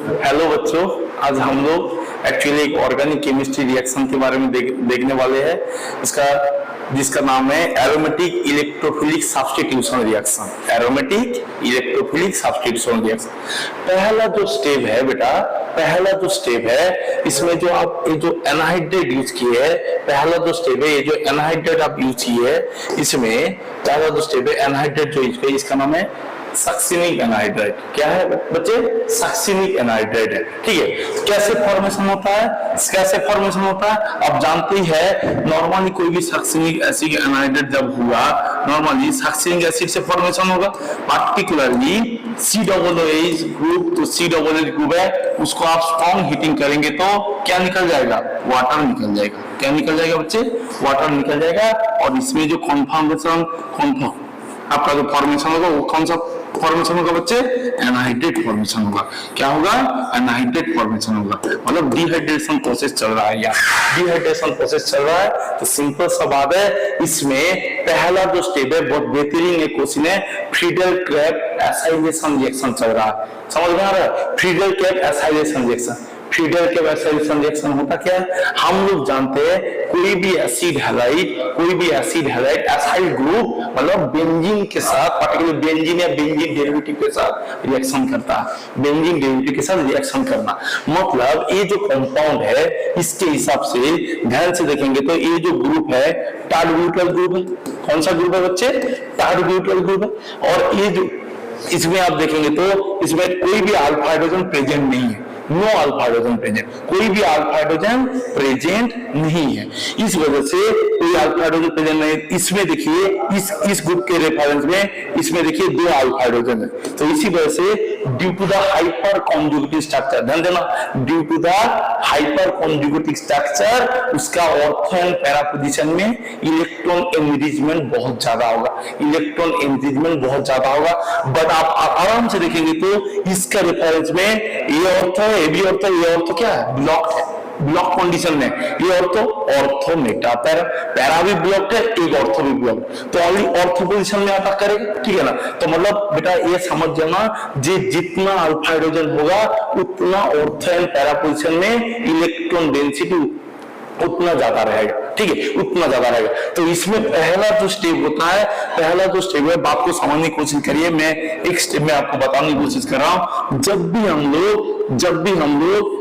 Hello बच्चों, आज हम लोग एक्चुअली एक ऑर्गेनिक केमिस्ट्री रिएक्शन के बारे में देखने वाले हैं जिसका नाम है aromatic electrophilic substitution reaction. Aromatic electrophilic substitution reaction पहला जो स्टेप है बेटा, पहला जो स्टेप है इसमें जो आप ये जो एनहाइड्रेट यूज किए है, पहला जो स्टेप है ये जो एनहाइड्रेट आप यूज किए है, इसमें पहला जो स्टेप है एनहाइड्रेट जो यूज किया इसका नाम है सक्सिनिक एनहाइड्राइड। क्या है बच्चे? सक्सिनिक एनहाइड्राइड है। ठीक है, कैसे फॉर्मेशन होता है, कैसे फॉर्मेशन होता है आप जानते ही है। नॉर्मली कोई भी सक्सिनिक एसिड एनहाइड्राइड जब हुआ, नॉर्मली सक्सिनिक एसिड से फॉर्मेशन होगा। पार्टिकुलरली COOH ग्रुप, तो COOH ग्रुप है, उसको आप स्ट्रॉन्ग हीटिंग करेंगे तो क्या निकल जाएगा? वाटर निकल जाएगा। क्या निकल जाएगा बच्चे? वाटर निकल जाएगा। और इसमें जो कॉन्फॉर्मेशन आपका जो फॉर्मेशन होगा वो कौन सा फॉर्मेशन होगा बच्चे? एनहाइड्रेट फॉर्मेशन होगा। क्या होगा? एनहाइड्रेट फॉर्मेशन होगा। मतलब डिहाइड्रेशन प्रोसेस चल रहा है, या डिहाइड्रेशन प्रोसेस चल रहा है। तो सिंपल सा बात है, इसमें पहला जो स्टेप है बहुत बेहतरीन एक क्वेश्चन है, फ्रीडल-क्रेब्स एसाइलेशन रिएक्शन चल रहा है। समझ में आ रहा है? Friedel-Krebs acylation reaction, Friedel-Krebs acylation reaction होता क्या है? हम लोग जानते हैं कोई भी एसिड हैलाइड एसाइल ग्रुप मतलब बेंजीन के साथ, पर्टिकुलर बेंजीन या बेंजीन डेरिवेटिव के साथ रिएक्शन करता है। बेंजीन डेरिवेटिव के साथ रिएक्शन करना मतलब ये जो कंपाउंड है इसके हिसाब से ध्यान से देखेंगे तो ये जो ग्रुप है टार्ड-ब्यूटाइल ग्रुप है। कौन सा ग्रुप है बच्चे? टार्ड-ब्यूटाइल ग्रुप है। और ये जो इसमें आप देखेंगे तो इसमें कोई भी अल्फा हाइड्रोजन प्रेजेंट नहीं है। नो अल्फा हाइड्रोजन प्रेजेंट, कोई भी अल्फा हाइड्रोजन प्रेजेंट नहीं है। इस वजह से कोई अल्फा हाइड्रोजन प्रेजेंट नहीं। इसमें देखिए इस ग्रुप के रेफरेंस में इसमें देखिए 2 अल्फा हाइड्रोजन है। तो इसी वजह से due to the hyper conjugative structure, ध्यान देना, due to the hyper conjugative structure उसका ऑर्थो एंड पैरा पोजीशन में इलेक्ट्रॉन एनरिचमेंट बहुत ज्यादा होगा। इलेक्ट्रॉन एनरिचमेंट बहुत ज्यादा होगा। बट आप आराम से देखेंगे तो इसका रेफरेंस में ये ऑर्थो, ये भी ऑर्थो, ये ऑर्थो क्या है? ब्लॉक है, ब्लॉक कंडीशन में। ये ऑर्थो मेटा पैरा भी ब्लॉक है, एक ऑर्थो भी ब्लॉक, तो ओनली ऑर्थो पोजीशन में अटैक करेगा। ठीक है ना? तो मतलब बेटा ये समझ जाना, जितना अल्फा हाइड्रोजन होगा उतना ऑर्थो एंड पैरा पोजीशन में इलेक्ट्रॉन डेंसिटी उतना ज्यादा रहेगा। ठीक है, उतना ज्यादा रहेगा। तो इसमें पहला जो स्टेप होता है, पहला जो स्टेप है, बात को समझने की कोशिश करिए। मैं एक स्टेप में आपको बताने की कोशिश कर रहा हूं। जब भी हम लोग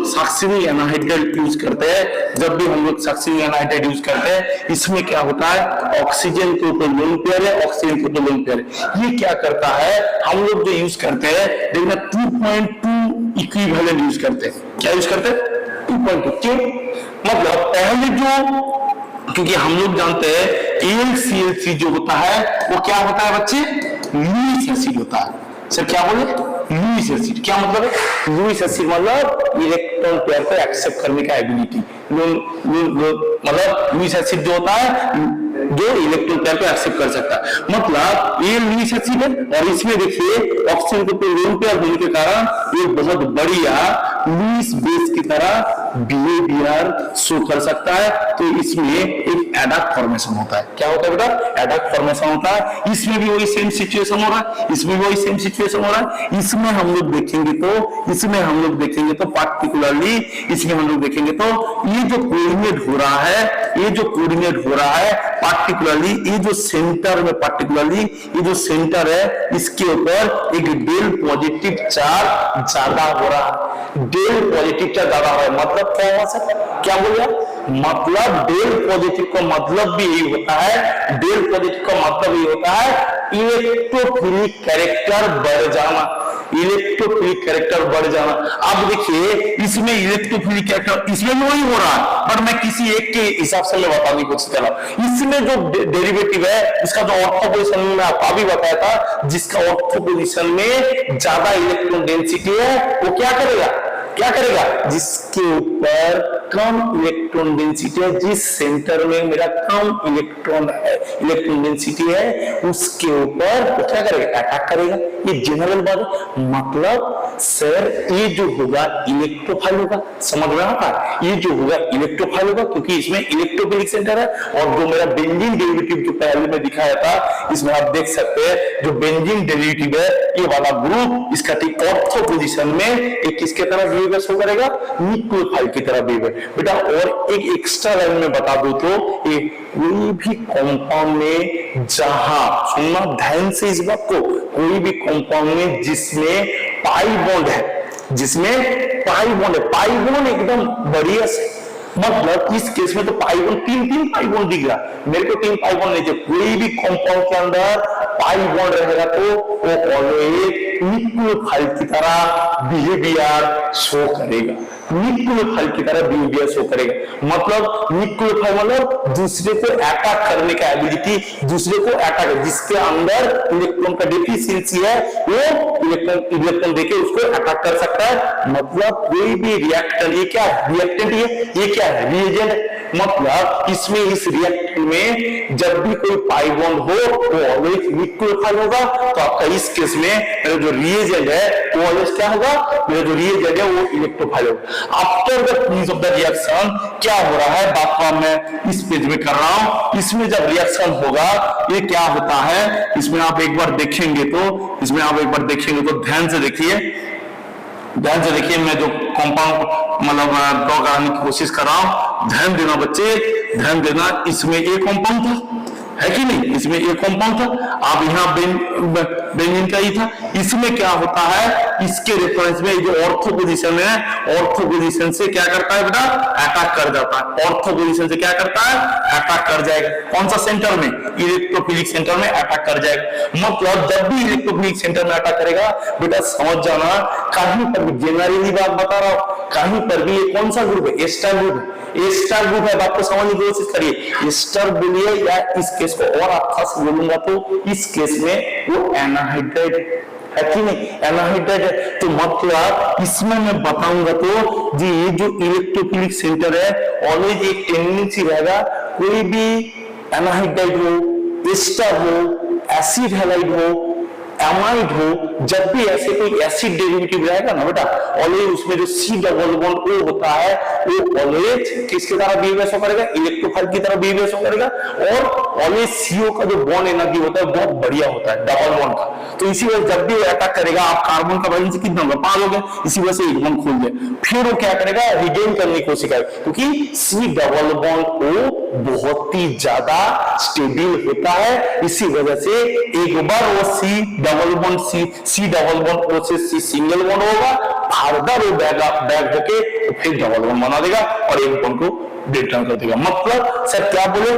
सक्सिनिक एनहाइड्राइड यूज करते हैं, जब भी हम लोग सक्सिनिक एनहाइड्राइड यूज करते हैं, इसमें क्या होता है? ऑक्सीजन के ऊपर लोन पेयर है, ऑक्सीजन के ऊपर लोन पेयर है। ये क्या करता है? हम लोग जो यूज करते हैं देखना 2.2 इक्विवेलेंट यूज करते हैं। क्या यूज करते हैं? 2.2। क्यों? मतलब पहले जो, क्योंकि हम लोग जानते हैं AlCl3 जो होता है वो क्या होता है बच्चे? लुईस एसिड होता है। सर क्या बोले? Lewis acid. क्या मतलब है? लुईस एसिड मतलब इलेक्ट्रॉन पेयर को एक्सेप्ट करने का एबिलिटी। मतलब लुईस एसिड जो होता है जो इलेक्ट्रॉन पेयर को एक्सेप्ट कर सकता है, मतलब ये लुईस एसिड है। और इसमें देखिए ऑक्सीजन के लोन पेयर होने के कारण ये बहुत बढ़िया लुईस बेस की तरह बिहेवियर शो कर सकता है। तो इसमें एक एडॉक फॉर्मेशन होता है। क्या होता है बेटा? एडॉक फॉर्मेशन होता है। इसमें भी वही सेम सिचुएशन हो रहा है, इसमें भी वही सेम सिचुएशन हो रहा है। इसमें हम लोग देखेंगे तो पार्टिकुलरली इसमें हम लोग देखेंगे तो ये जो कोऑर्डिनेट हो रहा है, ये जो कोऑर्डिनेट हो रहा है पार्टिकुलरली ये जो सेंटर में, पार्टिकुलरली ये जो सेंटर है इसके ऊपर एक डेल पॉजिटिव चार्ज ज्यादा हो रहा है। डेल पॉजिटिव चार्ज ज्यादा हो रहा है मतलब क्या हुआ सर? क्या बोल रहा? मतलब डेल पॉजिटिव का मतलब भी यही होता है, डेल पॉजिटिव का मतलब ये होता है इलेक्ट्रोफिलिक कैरेक्टर बढ़ जाना, इलेक्ट्रोफिलिक कैरेक्टर बढ़ जाना। अब देखिए इसमें इलेक्ट्रोफिलिक कैरेक्टर इसमें भी वही हो रहा है, बट मैं किसी एक के हिसाब से मैं बताने की कोशिश कर रहा हूं। इसमें जो डेरिवेटिव है इसका जो ऑर्थो पोजीशन में आपको अभी बताया था, जिसका ऑर्थो पोजीशन में ज्यादा इलेक्ट्रॉन डेंसिटी है वो क्या करेगा? जिसके ऊपर कम इलेक्ट्रॉन डेंसिटी है, जिस सेंटर में मेरा कम इलेक्ट्रॉन डेंसिटी है उसके ऊपर वो क्या करेगा, अटैक करेगा। ये जनरल बात है। मतलब सर ये जो होगा इलेक्ट्रोफाइल होगा, समझ में आता है, ये जो होगा इलेक्ट्रोफाइल होगा क्योंकि इसमें इलेक्ट्रोफिलिक सेंटर है। और जो मेरा बेंजीन डेरिवेटिव जो पहले में दिखाया था, इसमें आप देख सकते हैं जो बेंजीन डेरिवेटिव है ये वाला ग्रुप इसका ठीक ऑर्थो पोजीशन में एक किसके तरह बिहेवियर शो करेगा, न्यूक्लियोफाइल की तरह बिहेवियर। बेटा और एक एक्स्ट्रा लाइन में बता दो तो ये कोई भी कंपाउंड में जहां, सुनना ध्यान से इस बात को, कोई भी कंपाउंड में जिसमें पाई बॉन्ड है, जिसमें पाई बॉन्ड है, पाई बॉन्ड एकदम बढ़िया से, मतलब इस केस में तो पाई बॉन्ड तीन पाई बॉन्ड दिख रहा, मेरे को 3 पाई बॉन्ड नहीं चाहिए। कोई भी कंपाउंड के अंदर पाई बॉन्ड रहेगा तो वो ऑलवेज न्यूक्लियोफाइल की तरह बिहेवियर शो करेगा, न्यूक्लियोफाइल की तरह बिहेवियर शो करेगा। मतलब न्यूक्लियोफाइल मतलब दूसरे को अटैक करने का एबिलिटी, दूसरे को अटैक, जिसके अंदर इलेक्ट्रॉन का डेफिशिएंसी है वो इलेक्ट्रॉन देके उसको अटैक कर सकता है। मतलब कोई भी रिएक्टर, ये क्या रिएक्टेंट है, ये क्या है रिएजेंट है। मतलब इसमें इस रिएक्टर में जब भी कोई पाई बॉन्ड हो वो ऑलवेज न्यूक्लियोफाइल होगा। तो आपका इस केस में मेरा जो रिएजेंट है वो ऑलवेज क्या होगा, मेरा जो रिएजेंट है वो इलेक्ट्रोफाइल होगा। After the finish off the reaction क्या हो रहा है, बात मैं इस पेज में कर रहा हूं। इसमें जब रिएक्शन होगा ये क्या होता है, इसमें आप एक बार देखेंगे तो, इसमें आप एक बार देखेंगे तो ध्यान से देखिए, ध्यान से देखिए। मैं जो कंपाउंड मतलब ड्रॉ कराने की कोशिश कर रहा हूं, ध्यान देना बच्चे, ध्यान देना। इसमें एक कंपाउंड था, है कि नहीं, इसमें एक कंपाउंड था, अब यहाँ बेंजीन का ही था। इसमें क्या होता है, इसके रेफरेंस में जो ऑर्थो पोजीशन है, ऑर्थो पोजीशन से क्या करता है बेटा, अटैक कर जाता है। ऑर्थो पोजीशन से क्या करता है, अटैक कर जाएगा। कौन सा सेंटर में, इलेक्ट्रोफिलिक सेंटर में अटैक कर जाएगा। मतलब जब भी इलेक्ट्रोफिलिक सेंटर में अटैक करेगा बेटा समझ जाना, कहीं पर भी जनरली बात बता रहा हूं, कहीं पर भी ये कौन सा ग्रुप है, एस्टर ग्रुप है, एस्टर ग्रुप है। बात को समझने की कोशिश करिए, एस्टर बोलिए या इस केस को और अच्छा से बोलूंगा तो इस केस में वो एनाहाइड्राइड है कि नहीं, एनाहाइड्राइड है। तो मतलब इसमें मैं बताऊंगा तो जी ये जो इलेक्ट्रोफिलिक सेंटर है ऑलवेज एक टेंडेंसी रहेगा, कोई भी एनाहाइड्राइड हो, एस्टर हो, एसिड हैलाइड हो, एमाइड हो, जब भी ऐसे कोई एसिड डेरिवेटिव रहेगा ना बेटा ऑलवेज उसमें जो C डबल बॉन्ड O होता है वो ऑलवेज किसकी तरह बिहेवियर शो करेगा, इलेक्ट्रोफाइल की तरह बिहेवियर शो करेगा। और ऑलवेज CO का जो बॉन्ड एनर्जी होता है बहुत बढ़िया होता है डबल बॉन्ड का। तो इसी वजह जब भी वो अटैक करेगा, आप कार्बन का वैलेंसी कितना होगा, 5 हो गया, इसी वजह से एक बॉन्ड खोल दिया, फिर वो क्या करेगा, रिगेन करने की कोशिश करेगा, क्योंकि C डबल बॉन्ड O बहुत ही ज्यादा स्टेबल होता है। इसी वजह से एक बार वो C double bond C double bond O से C सिंगल बॉन्ड होगा, फर्दर वो बैक होके फिर डबल बॉन्ड बना देगा और एक बॉन्ड को रिटर्न कर देगा। मतलब सर क्या बोले,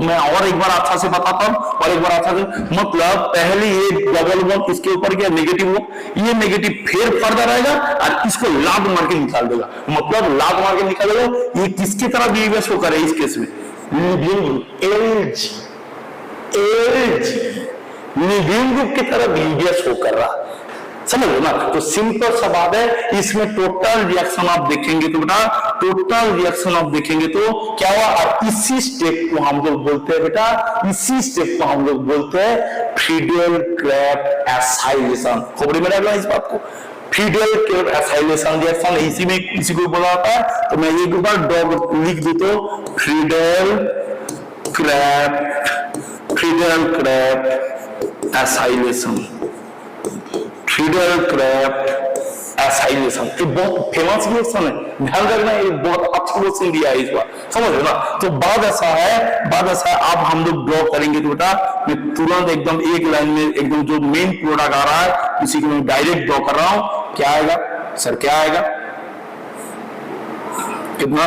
मैं और एक बार अच्छा से बताता हूं, और एक बार अच्छा से, मतलब पहले ये डबल बॉन्ड इसके ऊपर क्या नेगेटिव हो, ये नेगेटिव फिर फर्दर आएगा और इसको लाद मार के निकाल देगा। मतलब लाद मार के निकाल देगा। ये किसकी तरह बिहेवियर शो करे इस केस में, LG लिविंग ग्रुप की तरह बिहेवियर शो कर रहा, समझ लो ना। तो सिंपल सा बात है, इसमें टोटल रिएक्शन आप देखेंगे तो बेटा, टोटल रिएक्शन आप देखेंगे तो क्या हुआ, और इसी स्टेप को हम लोग बोलते हैं बेटा, इसी स्टेप को हम लोग बोलते हैं फ्रीडल-क्रेब्स एसाइलेशन। खोपड़ी में डालना इस बात को, फ्रीडल-क्रेब्स एसाइलेशन रिएक्शन इसी में इसी को बोला जाता है। तो मैं एक बार डॉग लिख दी तो फ्रीडल-क्रेब्स एसाइलेशन, फ्रीडल-क्रेब्स एसाइलेशन ये बहुत फेमस रिएक्शन है, ध्यान रखना, ये बहुत अच्छा क्वेश्चन दिया है इस बार, समझ लो ना। तो बाद ऐसा है, अब हम लोग ड्रॉ करेंगे तो बेटा मैं तुरंत एकदम एक लाइन में एकदम जो मेन प्रोडक्ट आ रहा है उसी को मैं डायरेक्ट ड्रॉ कर रहा हूं। क्या आएगा सर, क्या आएगा, कितना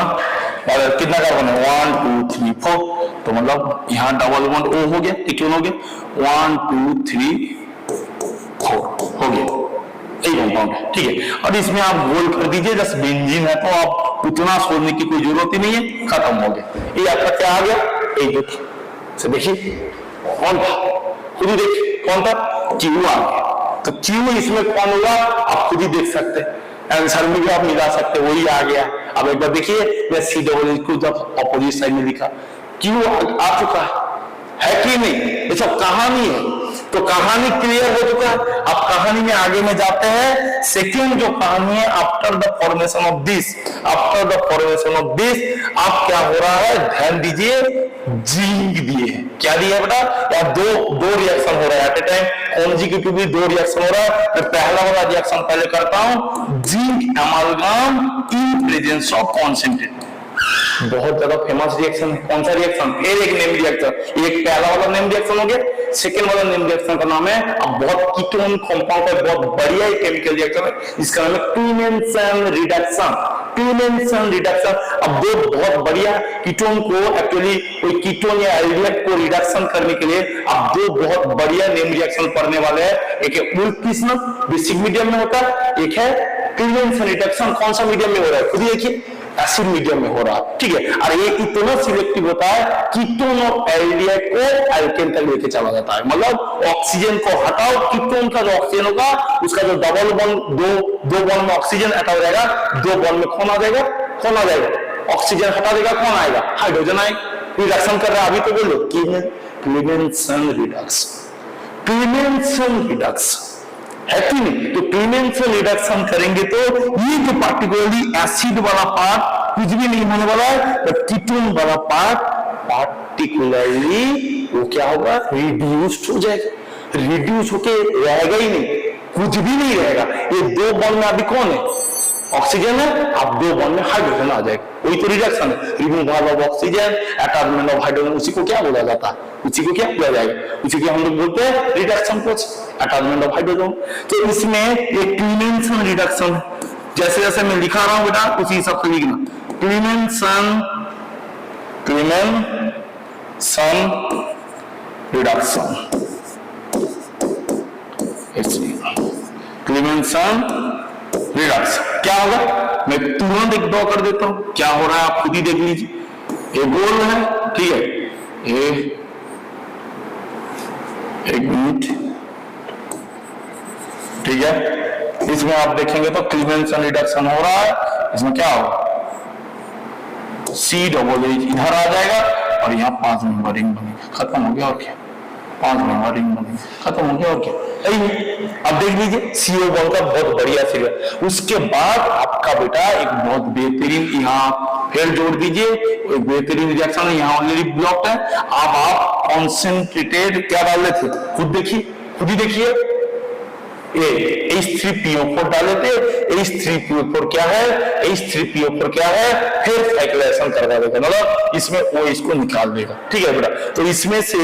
कार्बन है, 1 2 3 4। तो मतलब यहाँ डबल बॉन्ड O हो गया, क्यों हो गया, 1 2 3 4 हो गया, एक कंपाउंड है, ठीक है। और इसमें आप गोल कर दीजिए, जस्ट बेंजीन है तो आप उतना सोचने की कोई जरूरत ही नहीं है, खत्म हो गया। ये आपका क्या आ गया, एक दो से देखिए कौन था, खुद ही देखिए कौन था, Q आ गया। तो क्यू इसमें कौन होगा आप खुद ही देख सकते हैं, आंसर में भी आप मिला सकते हैं, वही आ गया। अब एक बार देखिए मैं सी डबल को जब अपोजिट साइड में लिखा क्यू आ चुका है कि नहीं, ये सब कहानी है। तो कहानी क्लियर हो चुका है। अब कहानी में आगे में जाते हैं। सेकंड जो कहानी है, after the formation of this, after the formation of this आप क्या हो रहा है ध्यान दीजिए, जिंक दिए है। क्या दिया बेटा, या दो रिएक्शन हो रहा है एट ए टाइम, कॉन्जिक्यूटिवली दो रिएक्शन हो रहा है। मैं पहला वाला रिएक्शन पहले करता हूं, zinc एमालगम in presence of concentrate. बहुत ज्यादा फेमस रिएक्शन है। कौन सा रिएक्शन, फिर एक नेम रिएक्शन, एक पहला वाला नेम रिएक्शन हो गया। सेकेंड वाला नेम रिएक्शन का नाम है, अब बहुत कीटोन कंपाउंड है, बहुत बढ़िया केमिकल रिएक्शन है, इसका नाम है क्लीमेंसन रिडक्शन। क्लीमेंसन रिडक्शन, अब दो बहुत बढ़िया कीटोन को एक्चुअली कोई कीटोन या एल्डिहाइड को रिडक्शन करने के लिए अब दो बहुत बढ़िया नेम रिएक्शन पढ़ने वाले हैं। एक है उल्किस्म, बेसिक मीडियम में होता है, एक है क्लीमेंसन रिडक्शन, कौन सा मीडियम में हो रहा है खुद देखिए, एसिड मीडियम में हो रहा है, ठीक है। और ये इतना सिलेक्टिव होता है कीटोन और एल्डिहाइड को एल्केन तक लेके चला जाता है। मतलब ऑक्सीजन को हटाओ, कीटोन का जो ऑक्सीजन होगा उसका जो डबल बॉन्ड दो बॉन्ड में ऑक्सीजन हटा हो जाएगा, दो बॉन्ड में कौन आ जाएगा, ऑक्सीजन हटा देगा, कौन आएगा, हाइड्रोजन आएगा। रिडक्शन कर रहा है, अभी तो बोलो क्लीमेंसन रिडक्शन, क्लीमेंसन रिडक्शन है कि नहीं। तो क्लीमेंसन रिडक्शन करेंगे तो ये जो पार्टिकुलरली एसिड वाला पार्ट कुछ भी नहीं होने वाला है, बट कीटोन वाला पार्ट पार्टिकुलरली वो क्या होगा, रिड्यूस्ड हो जाएगा। रिड्यूस होके रहेगा ही नहीं, कुछ भी नहीं रहेगा। ये दो बॉन्ड में अभी कौन है, ऑक्सीजन है, अब दो बॉन्ड में हाइड्रोजन आ जाएगा, वही तो रिडक्शन है। Removal of oxygen, attachment of hydrogen, उसी को क्या बोला जाता है, उसी को क्या बोला जाएगा, उसी को हम लोग बोलते हैं reduction process, attachment of hydrogen. तो इसमें एक क्लीमेंसन रिडक्शन, जैसे जैसे मैं लिखा रहा हूं बेटा उसी हिसाब से लिखना, क्लीमेंसन रिडक्शन, क्लीमेंसन रिडक्शन क्या होगा, मैं तुरंत एक ड्रॉ कर देता हूं, क्या हो रहा है आप खुद ही देख लीजिए। ये गोल है, ठीक है, ये एक मिनट, ठीक है। इसमें आप देखेंगे तो क्लीमेंसन रिडक्शन हो रहा है, इसमें क्या होगा, सी डबल एच इधर आ जाएगा और यहाँ 5 नंबर रिंग बनेगा, खत्म हो गया और क्या, 5 नंबर रिंग बनेगा, खत्म हो गया और क्या। अब देख लीजिए CO बॉन्ड का बहुत बढ़िया फिगर। उसके बाद आपका बेटा एक बहुत बेहतरीन, यहाँ फिर जोड़ दीजिए, एक बेहतरीन रिएक्शन है, यहाँ ऑलरेडी ब्लॉक्ड है। अब आप कॉन्सेंट्रेटेड क्या डाल थे, खुद देखिए, खुद ही देखिए, H3PO4 डाले थे, H3PO4 क्या है, H3PO4 क्या है, फिर साइक्लेशन करवा देगा, मतलब इसमें वो इसको निकाल देगा, ठीक है बेटा। तो इसमें से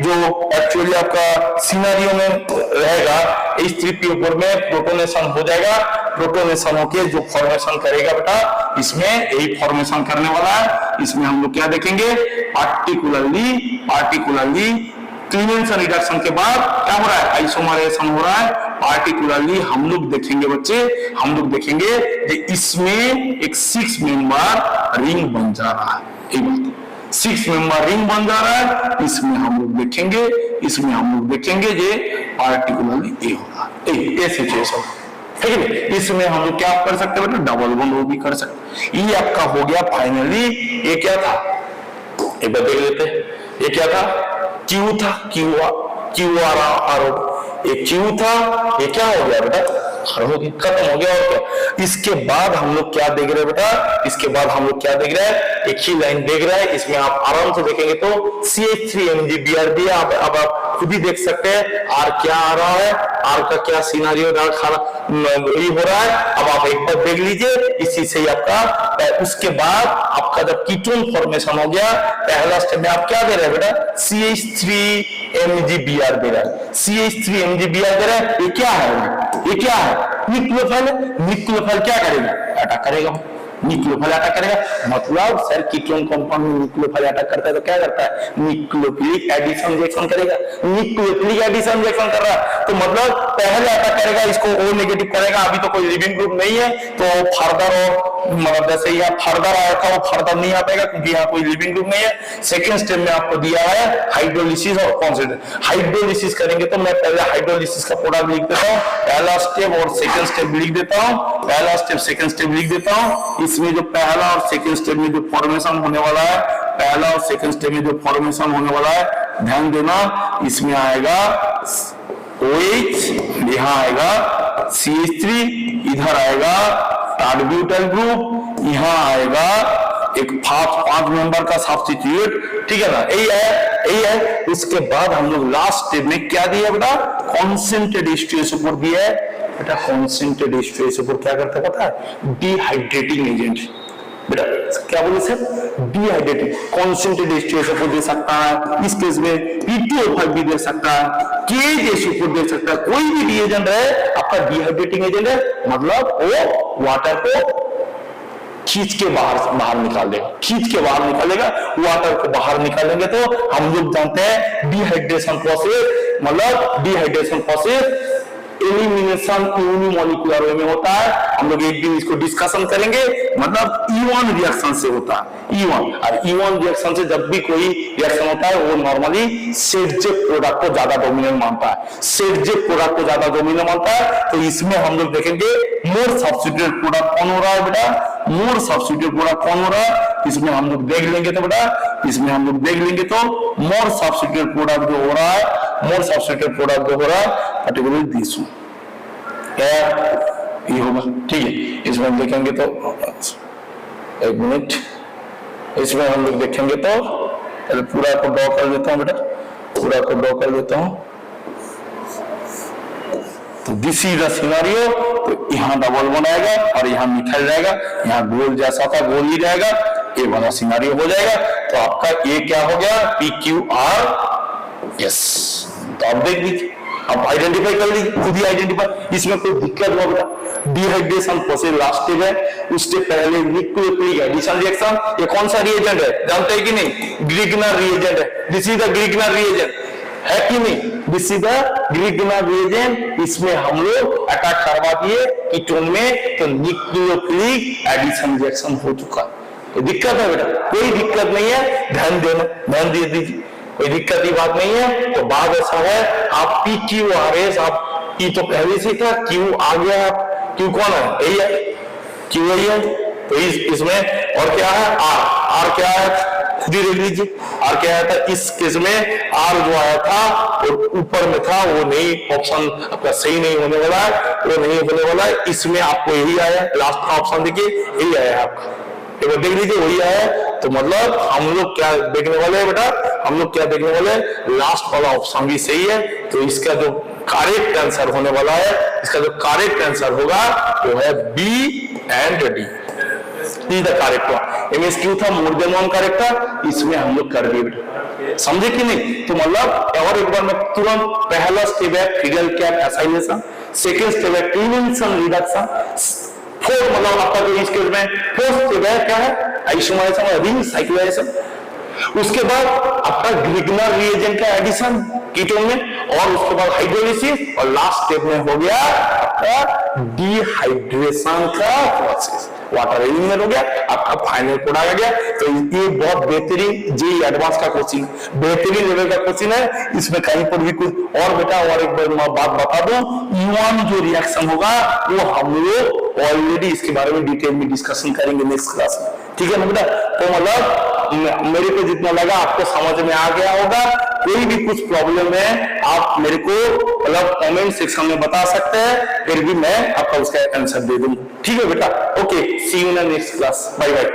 जो एक्चुअली आपका सिनेरियो में रहेगा, H3PO4 में प्रोटोनेशन हो जाएगा, प्रोटोनेशन होके जो फॉर्मेशन करेगा बेटा, इसमें यही फॉर्मेशन करने वाला है। इसमें हम लोग क्या देखेंगे, पार्टिकुलरली क्लीमेंसन रिडक्शन के बाद क्या हो रहा है, आइसोमरेशन हो रहा है। पार्टिकुलरली हम लोग देखेंगे बच्चे, हम लोग देखेंगे कि इसमें एक 6 मेंबर रिंग बन जा रहा है, एक बात 6 मेंबर रिंग बन जा रहा है। इसमें हम लोग देखेंगे, इसमें हम लोग देखेंगे ये पार्टिकुलरली ए हो रहा है, ए सिचुएशन, ठीक है। इसमें हम लोग क्या कर सकते हैं बेटा, डबल बॉन्ड वो भी कर सकते। ये आपका हो गया फाइनली। ये क्या था, एक बार देख लेते हैं, ये क्या था, क्यू था, क्यू आर, एक क्यू था, ये क्या हो गया बेटा, हो गया, खत्म हो गया और क्या। इसके बाद हम लोग क्या देख रहे हैं बेटा, इसके बाद हम लोग क्या देख रहे हैं, एक ही लाइन देख रहे हैं। इसमें आप आराम से देखेंगे तो CH3MgBr दिया, अब आप खुद ही देख सकते हैं आर क्या आ रहा है, आर का क्या सिनारियो ये हो रहा है। अब आप एक बार देख लीजिए, इसी से ही आपका, उसके बाद आपका जब कीटोन फॉर्मेशन हो गया, पहला स्टेप में आप क्या दे रहे हैं बेटा, CH3MgBr दे रहा है, CH3MgBr दे रहा है। ये क्या है, ये क्या है, न्यूक्लियोफाइल। न्यूक्लियोफाइल क्या करेगा, अटैक करेगा, न्यूक्लियोफाइल अटैक करेगा। मतलब सर कीटोन कंपाउंड में न्यूक्लियोफाइल अटैक करता है तो क्या करता है, न्यूक्लियोफिलिक एडिशन रिएक्शन करेगा। न्यूक्लियोफिलिक एडिशन रिएक्शन कर रहा है तो मतलब पहले अटैक करेगा, इसको O नेगेटिव करेगा। अभी तो कोई लिविंग ग्रुप नहीं है तो फर्दर और मतलब जैसे यहाँ फर्दर आया था वो फर्दर नहीं आ पाएगा क्योंकि यहाँ कोई लिविंग ग्रुप नहीं है। सेकंड स्टेप में आपको दिया है हाइड्रोलिसिस और कॉन्सेंट्रेशन। हाइड्रोलिसिस करेंगे तो मैं पहले हाइड्रोलिसिस का प्रोडक्ट लिख देता हूँ, पहला स्टेप और सेकंड स्टेप लिख देता हूँ, पहला स्टेप सेकंड स्टेप लिख देता हूँ। इसमें जो पहला और सेकंड स्टेप में जो फॉर्मेशन होने वाला है, पहला और सेकंड स्टेप में जो फॉर्मेशन होने वाला है, ध्यान देना, इसमें आएगा OH, यहाँ आएगा CH3, इधर आएगा टार्ब्यूटाइल ग्रुप, यहाँ आएगा एक 5 मेंबर का सब्स्टिट्यूट, ठीक है ना, यही है। उसके बाद हम लोग लास्ट स्टेप में क्या दिया बेटा, कॉन्सेंट्रेटेड H2SO4 दिया है बेटा। कॉन्सेंट्रेटेड H2SO4 क्या करता है पता है, डिहाइड्रेटिंग एजेंट बेटा। क्या बोले सर, डिहाइड्रेटिंग। कॉन्सेंट्रेटेड H2SO4 दे सकता है, इस केस में P2O5 भी दे सकता है, KHSO4 दे सकता है, कोई भी रिएजेंट है आपका डिहाइड्रेटिंग एजेंट है, मतलब वो वाटर को खींच के बाहर निकाल देगा, खींच के बाहर निकालेगा। वाटर को बाहर निकालेंगे तो हम लोग जानते हैं डिहाइड्रेशन प्रोसेस, मतलब डिहाइड्रेशन प्रोसेस एलिमिनेशन यूनिमोलिकुलर वे में होता है। हम लोग एक दिन इसको डिस्कशन करेंगे, मतलब E1 रिएक्शन से होता है, E1। और E1 रिएक्शन से जब भी कोई रिएक्शन होता है वो नॉर्मली सेडजेक प्रोडक्ट को ज्यादा डोमिनेंट मानता है, सेडजेक प्रोडक्ट को ज्यादा डोमिनेंट मानता है। तो इसमें हम लोग देखेंगे मोर सब्स्टिट्यूट प्रोडक्ट कौन हो रहा है बेटा, मोर सब्स्टिट्यूट प्रोडक्ट कौन हो रहा है, इसमें हम लोग देख लेंगे। तो बेटा इसमें हम लोग देख लेंगे तो मोर सब्स्टिट्यूट प्रोडक्ट जो हो रहा है, मोर सब्स्टिट्यूट प्रोडक्ट जो हो रहा है पर्टिकुलरली दिस क्या ये होगा, ठीक है। इसमें हम देखेंगे तो एक मिनट, इसमें हम लोग देखेंगे तो पूरा को ड्रॉ कर लेता हूं बेटा, पूरा को ड्रॉ कर लेता हूं। तो दिस इज द सिनेरियो। तो यहाँ डबल बॉन्ड आएगा और यहाँ मिथाइल रहेगा, यहाँ गोल जैसा था गोल ही रहेगा, ये वाला सिनेरियो हो जाएगा। तो आपका ये क्या हो गया, PQR, यस। तो आप देख लीजिए, आप आइडेंटिफाई कर लीजिए, खुद ही आइडेंटिफाई, इसमें कोई दिक्कत नहीं बेटा। डिहाइड्रेशन प्रोसेस लास्ट स्टेप है, उससे पहले न्यूक्लियोफिलिक एडिशन रिएक्शन। ये कौन सा रिएजेंट है जानते हैं कि नहीं, ग्रिगनर रिएजेंट है। दिस इज द ग्रिगनर रिएजेंट है कि नहीं, दिस इज द ग्रिगनर रिएजेंट। इसमें हम लोग अटैक करवा दिए कीटोन में, तो न्यूक्लियोफिलिक एडिशन रिएक्शन हो चुका। कोई दिक्कत है बेटा, कोई दिक्कत नहीं है, ध्यान देना, ध्यान दे दीजिए, कोई दिक्कत की बात नहीं है। तो बात ऐसा है, आप PQRS, आप P तो पहले से था, Q आ गया, Q कौन है, यही है, Q यही है। तो इसमें और क्या है, R क्या है, खुद ही देख लीजिए, R क्या आया था इस केस में, R जो आया था वो ऊपर में था, वो नहीं, ऑप्शन आपका सही नहीं होने वाला है, वो नहीं होने वाला है। इसमें आपको यही आया, लास्ट का ऑप्शन देखिए, यही आया आपका, एक बार देख लीजिए, वही आया। तो मतलब हम लोग क्या देखने वाले हैं बेटा, हम लोग क्या देखने वाले हैं, लास्ट वाला ऑप्शन भी सही है। तो इसका जो करेक्ट आंसर होने वाला है, इसका जो करेक्ट आंसर होगा वो है B and D। The correct one, MSQ था, मोर देन वन करेक्ट था, इसमें हम लोग कर दिए बेटा, समझे कि नहीं। तो मतलब और एक बार मैं तुरंत, पहला स्टेप है फिगल कैप एसाइलेशन, सेकेंड स्टेप है क्लीवेंसन रिडक्शन, फोर्थ मतलब आपका जो इस केस में फोर्थ स्टेप है क्या है, आइसोमराइजेशन और रिंग साइक्लोराइजेशन। उसके बाद आपका ग्रिगनर रिएजेंट का एडिशन कीटोन में, और उसके बाद हाइड्रोलिसिस, और लास्ट स्टेप में हो गया आपका डिहाइड्रेशन का प्रोसेस, वाटर एलिमिनेट हो गया, आपका फाइनल प्रोडक्ट आ गया। तो ये बहुत बेहतरीन जेईई एडवांस का क्वेश्चन, बेहतरीन लेवल का क्वेश्चन है, इसमें कहीं पर भी कुछ और बेटा, और एक बार मैं बात बता दूं, E1 जो रिएक्शन होगा वो हम लोग ऑलरेडी इसके बारे में डिटेल में डिस्कशन करेंगे नेक्स्ट क्लास में, ठीक है ना बेटा। तो मतलब मेरे को जितना लगा आपको समझ में आ गया होगा। कोई भी कुछ प्रॉब्लम है आप मेरे को मतलब कमेंट सेक्शन में बता सकते हैं, फिर भी मैं आपका उसका आंसर दे दूंगा, ठीक है बेटा। Okay, see you in next class, bye bye.